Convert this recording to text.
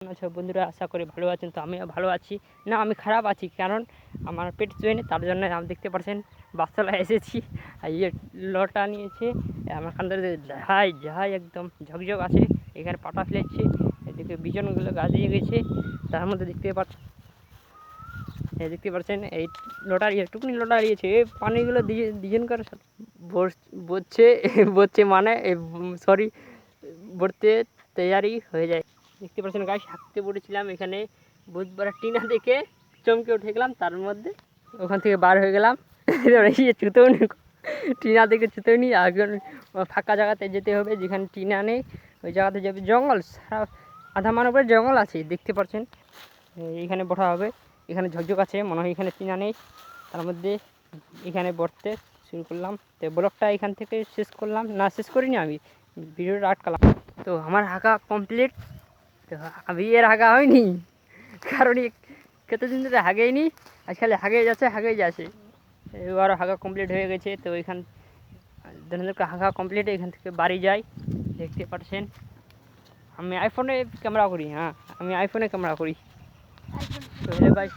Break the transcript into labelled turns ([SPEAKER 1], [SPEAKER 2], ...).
[SPEAKER 1] আচ্ছা বন্ধুরা, আশা করি ভালো আছেন। তো আমিও ভালো আছি না, আমি খারাপ আছি, কারণ আমার পেট চুয়েনি, তার জন্য আমি দেখতে পাচ্ছেন বাসতলায় এসেছি। আর ইয়ে লটা নিয়েছে আমার কান্দার ঝাই ঝাই একদম ঝকঝক আছে। এখানে পাটা ফেলেছে, এদিকে বিজনগুলো গাজিয়ে গেছে। তার মধ্যে দেখতে পাচ্ছেন এই লটা টুকনি লটা নিয়েছে, পানিগুলো ডিজাইন করে বসছে বসছে মানে সরি ভরতে তৈয়ারি হয়ে যায়। দেখতে পাচ্ছেন গাছ হাঁকতে পড়েছিলাম এখানে, বুধবার টিনা দেখে চমকে উঠে গেলাম, তার মধ্যে ওখান থেকে বার হয়ে গেলাম। ছুতেও নি, টিনা দেখে ছুতেও নি। এখন ফাঁকা জায়গাতে যেতে হবে, যেখানে টিনা নেই ওই জায়গাতে যাবে। জঙ্গল সারা আধা মানবের জঙ্গল আছে, দেখতে পাচ্ছেন। এইখানে বসা হবে, এখানে ঝকঝক আছে, মনে হয় এখানে টিনা নেই। তার মধ্যে এখানে বসতে শুরু করলাম। তো ব্লগটা এখান থেকে শেষ করলাম, না শেষ করিনি, আমি ভিডিওটা আটকালাম। তো আমার হাঁকা কমপ্লিট। তো আমি এর হাঁকা হয়নি, কারণ কতদিন ধরে হাগেইনি, আজকাল হাগেই যাচ্ছে। এবার হাঁকা কমপ্লিট হয়ে গেছে। তো এখান হাঁকা কমপ্লিট, এখান থেকে বাড়ি যাই। দেখতে পাচ্ছেন আমি আইফোনে ক্যামেরা করি, আমি আইফোনে ক্যামেরা করি। তো হ্যালো গাইস।